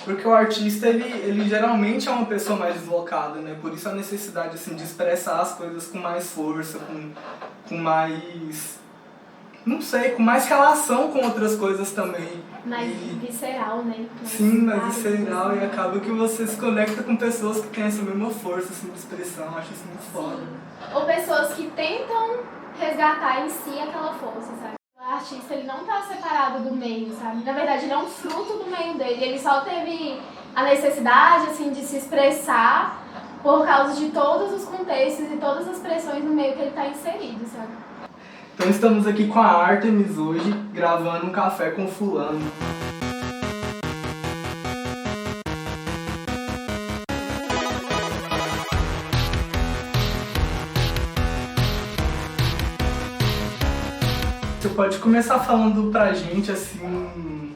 Porque o artista, ele geralmente é uma pessoa mais deslocada, né? Por isso a necessidade, assim, de expressar as coisas com mais força, com mais... não sei, com mais relação com outras coisas também. Mais visceral, né? Sim, mais visceral, e acaba que você se conecta com pessoas que têm essa mesma força, assim, de expressão. Eu acho isso muito foda. Ou pessoas que tentam resgatar em si aquela força, sabe? O artista, ele não tá separado do meio, sabe? Na verdade, ele é um fruto do meio dele. Ele só teve a necessidade, assim, de se expressar por causa de todos os contextos e todas as pressões no meio que ele tá inserido, sabe? Então estamos aqui com a Artemis hoje, gravando um café com fulano. Você pode começar falando pra gente, assim,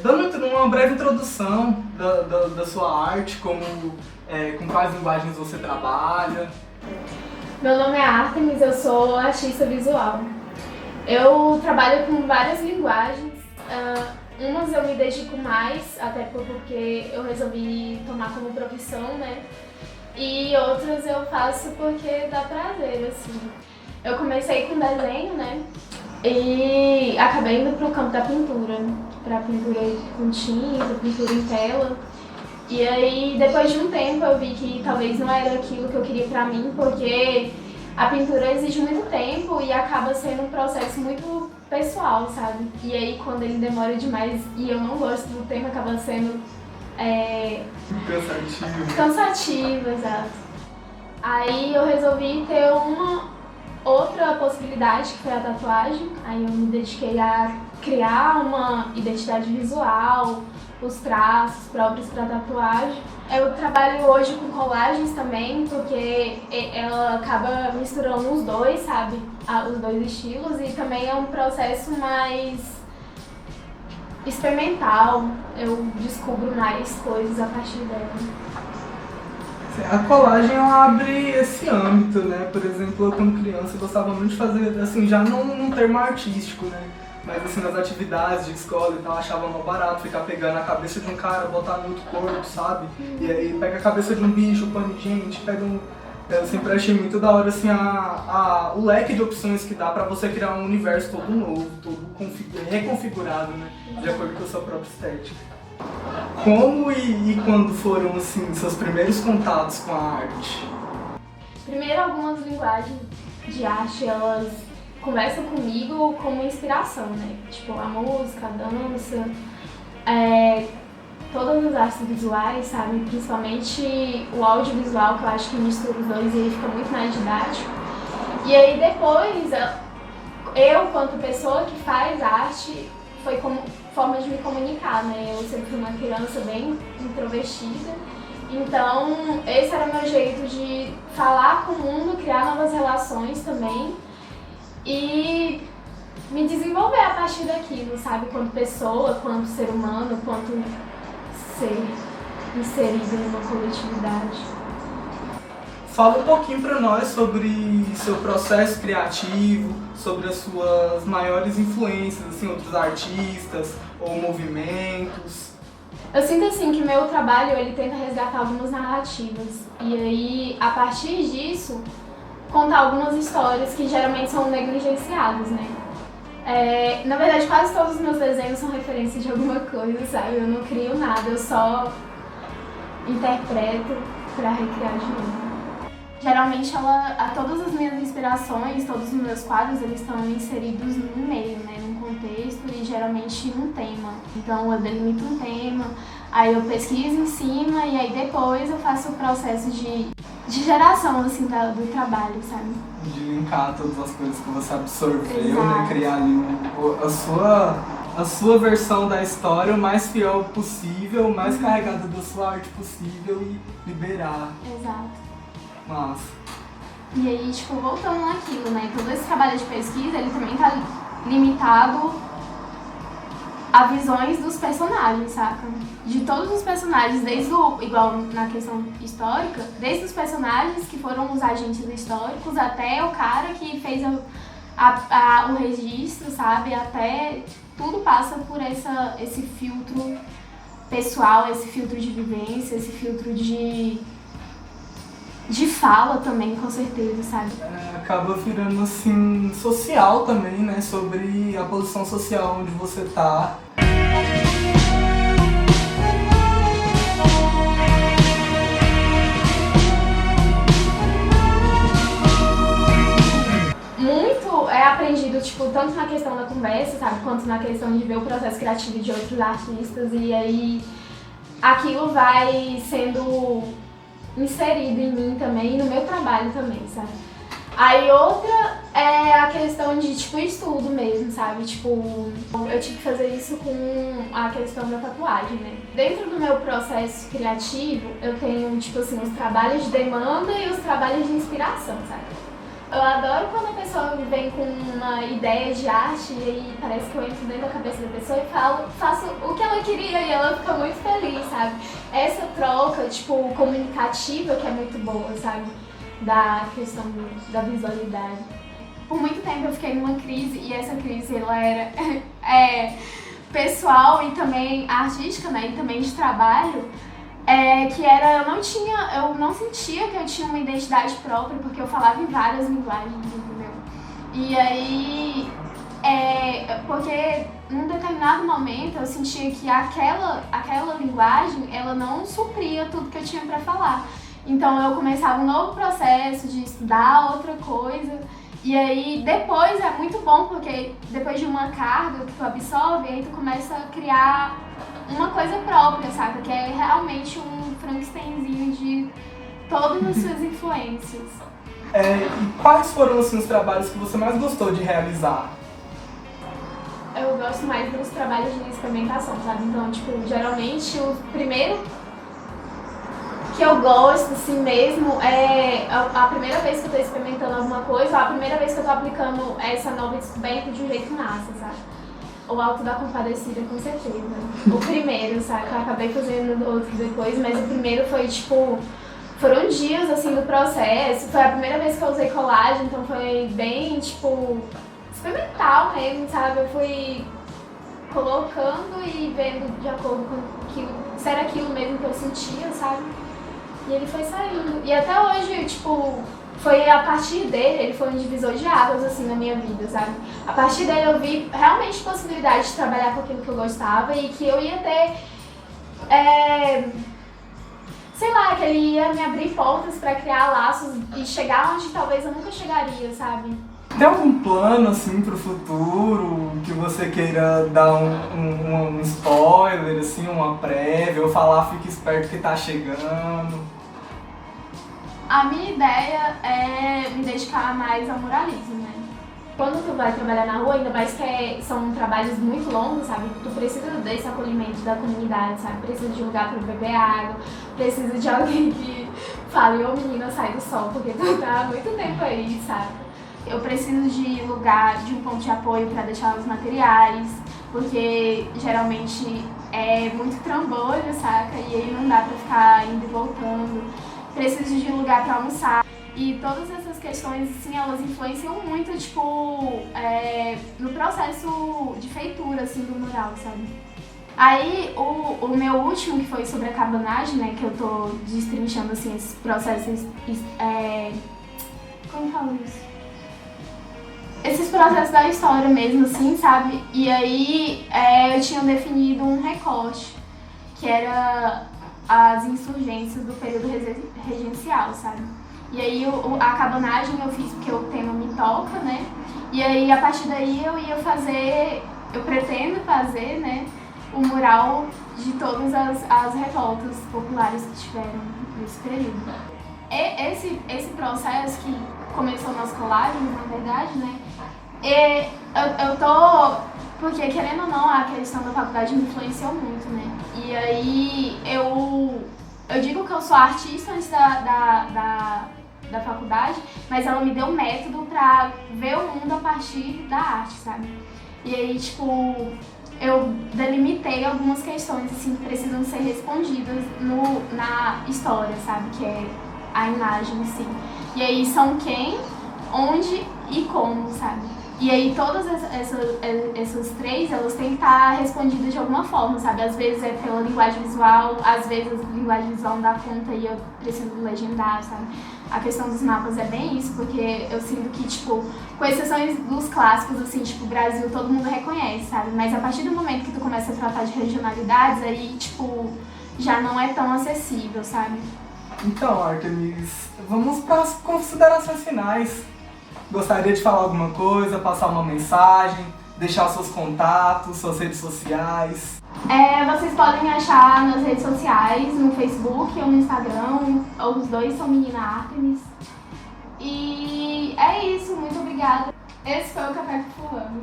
dando uma breve introdução da sua arte, com quais linguagens você trabalha. Meu nome é Artemis, eu sou artista visual. Eu trabalho com várias linguagens, umas eu me dedico mais, até porque eu resolvi tomar como profissão, né? E outras eu faço porque dá prazer, assim. Eu comecei com desenho, né? E acabei indo pro campo da pintura, pra pintura com tinta, pintura em tela. E aí, depois de um tempo, eu vi que talvez não era aquilo que eu queria pra mim, porque a pintura exige muito tempo e acaba sendo um processo muito pessoal, sabe? E aí, quando ele demora demais e eu não gosto do tempo, acaba sendo... Cansativo, exato. Aí eu resolvi ter uma outra possibilidade, que foi a tatuagem. Aí eu me dediquei a criar uma identidade visual, os traços próprios para tatuagem. Eu trabalho hoje com colagens também, porque ela acaba misturando os dois, sabe? Os dois estilos, e também é um processo mais experimental. Eu descubro mais coisas a partir dela. A colagem, ela abre esse âmbito, né? Por exemplo, eu quando criança gostava muito de fazer, assim, já não num termo artístico, né? Mas assim, nas atividades de escola e tal, achava mal barato ficar pegando a cabeça de um cara, botar no outro corpo, sabe? E aí pega a cabeça de um bicho, pane de gente, pega um... Eu sempre achei muito da hora, assim, o leque de opções que dá pra você criar um universo todo novo, todo reconfigurado, né? De acordo com a sua própria estética. Como e quando foram, assim, seus primeiros contatos com a arte? Primeiro, algumas linguagens de arte, elas conversam comigo como inspiração, né? Tipo, a música, a dança, todas as artes visuais, sabe? Principalmente o audiovisual, que eu acho que mistura os dois e aí fica muito mais didático. E aí depois, eu, quanto pessoa que faz arte, foi como forma de me comunicar, né? Eu sempre fui uma criança bem introvertida, então esse era o meu jeito de falar com o mundo, criar novas relações também e me desenvolver a partir daquilo, sabe? Quanto pessoa, quanto ser humano, quanto ser inserido numa coletividade. Fala um pouquinho pra nós sobre seu processo criativo, sobre as suas maiores influências, assim, outros artistas ou movimentos. Eu sinto assim que meu trabalho, ele tenta resgatar algumas narrativas e aí, a partir disso, contar algumas histórias que geralmente são negligenciadas, né? Na verdade, quase todos os meus desenhos são referências de alguma coisa, sabe? Eu não crio nada, eu só interpreto pra recriar de novo. Geralmente, todas as minhas inspirações, todos os meus quadros, eles estão inseridos num meio, né, num contexto e geralmente num tema. Então, eu delimito um tema, aí eu pesquiso em cima e aí depois eu faço o processo de geração, assim, do trabalho, sabe? De linkar todas as coisas que você absorveu, exato, né, criar ali a sua versão da história o mais fiel possível, o mais carregada da sua arte possível e liberar. Exato. Nossa. E aí, tipo, voltando naquilo, né? Todo esse trabalho de pesquisa, ele também tá limitado a visões dos personagens, saca? De todos os personagens, igual na questão histórica, desde os personagens que foram os agentes históricos até o cara que fez o registro, sabe? Até tudo passa por esse filtro pessoal, esse filtro de vivência, esse filtro de fala também, com certeza, sabe? Acaba virando, assim, social também, né? Sobre a posição social onde você tá. Muito é aprendido, tipo, tanto na questão da conversa, sabe, quanto na questão de ver o processo criativo de outros artistas, e aí aquilo vai sendo inserido em mim também e no meu trabalho também, sabe? Aí outra é a questão de, tipo, estudo mesmo, sabe? Tipo, eu tive que fazer isso com a questão da tatuagem, né? Dentro do meu processo criativo, eu tenho, tipo assim, os trabalhos de demanda e os trabalhos de inspiração, sabe? Eu adoro quando a pessoa vem com uma ideia de arte e aí parece que eu entro dentro da cabeça da pessoa e faço o que ela queria e ela fica muito feliz, sabe? Essa troca, tipo, comunicativa que é muito boa, sabe? Da questão da visualidade. Por muito tempo eu fiquei numa crise e essa crise ela era pessoal e também artística, né? E também de trabalho. Que era, eu não sentia que eu tinha uma identidade própria, porque eu falava em várias linguagens, entendeu? E aí, porque num determinado momento eu sentia que aquela linguagem, ela não supria tudo que eu tinha pra falar. Então eu começava um novo processo de estudar outra coisa, e aí depois é muito bom, porque depois de uma carga que tu absorve, aí tu começa a criar uma coisa própria, sabe? Que é realmente um Frankensteinzinho de todas as suas influências. E quais foram, assim, os trabalhos que você mais gostou de realizar? Eu gosto mais dos trabalhos de experimentação, sabe? Então, tipo, geralmente o primeiro que eu gosto, assim mesmo, é a primeira vez que eu tô experimentando alguma coisa, ou a primeira vez que eu tô aplicando essa nova descoberta de um jeito massa, sabe? O Alto da Compadecida, com certeza. O primeiro, sabe? Eu acabei fazendo outro depois, mas o primeiro foi, tipo... Foram dias, assim, do processo. Foi a primeira vez que eu usei colagem, então foi bem, tipo... experimental mesmo, sabe? Eu fui colocando e vendo de acordo com aquilo, se era aquilo mesmo que eu sentia, sabe? E ele foi saindo. E até hoje, tipo... Foi a partir dele, ele foi um divisor de águas, assim, na minha vida, sabe? A partir dele eu vi realmente possibilidade de trabalhar com aquilo que eu gostava e que eu ia ter, sei lá, que ele ia me abrir portas pra criar laços e chegar onde talvez eu nunca chegaria, sabe? Tem algum plano, assim, pro futuro, que você queira dar um spoiler, assim, uma prévia, ou falar, fique esperto que tá chegando? A minha ideia é me dedicar mais ao muralismo, né? Quando tu vai trabalhar na rua, ainda mais que são trabalhos muito longos, sabe? Tu precisa desse acolhimento da comunidade, sabe? Precisa de um lugar pra beber água, precisa de alguém que fale, ô menina, sai do sol, porque tu tá há muito tempo aí, sabe? Eu preciso de lugar, de um ponto de apoio pra deixar os materiais, porque geralmente é muito trambolho, saca? E aí não dá pra ficar indo e voltando. Preciso de um lugar pra almoçar. E todas essas questões, assim, elas influenciam muito, tipo, no processo de feitura, assim, do mural, sabe? Aí, o meu último, que foi sobre a cabanagem, né, que eu tô destrinchando, assim, esses processos, como falo isso? Esses processos da história mesmo, assim, sabe? E aí, eu tinha definido um recorte, que era as insurgências do período regencial, sabe? E aí a cabanagem eu fiz porque o tema me toca, né? E aí a partir daí eu pretendo fazer, né, o mural de todas as revoltas populares que tiveram nesse período. Esse processo que começou nas colagens, na verdade, né? Eu tô... Porque, querendo ou não, a questão da faculdade me influenciou muito, né? E aí, eu digo que eu sou artista antes da faculdade, mas ela me deu um método pra ver o mundo a partir da arte, sabe? E aí, tipo, eu delimitei algumas questões, assim, que precisam ser respondidas na história, sabe? Que é a imagem em si. E aí, são quem, onde e como, sabe? E aí todas essas três, elas têm que estar respondidas de alguma forma, sabe? Às vezes é pela linguagem visual, às vezes a linguagem visual não dá conta e eu preciso legendar, sabe? A questão dos mapas é bem isso, porque eu sinto que, tipo, com exceções dos clássicos, assim, tipo, Brasil, todo mundo reconhece, sabe? Mas a partir do momento que tu começa a tratar de regionalidades, aí, tipo, já não é tão acessível, sabe? Então, Artemis, vamos para as considerações finais. Gostaria de falar alguma coisa, passar uma mensagem, deixar seus contatos, suas redes sociais? Vocês podem me achar nas redes sociais, no Facebook ou no Instagram, os dois são Menina Artemis. E é isso, muito obrigada. Esse foi o Café com Fulano.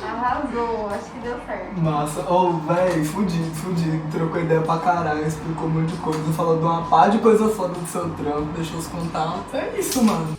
Arrasou, acho que deu certo. Massa, véi, fudido, trocou ideia pra caralho, explicou um monte de coisa, falou de uma pá de coisa foda do seu trampo, deixou os contatos, é isso, mano.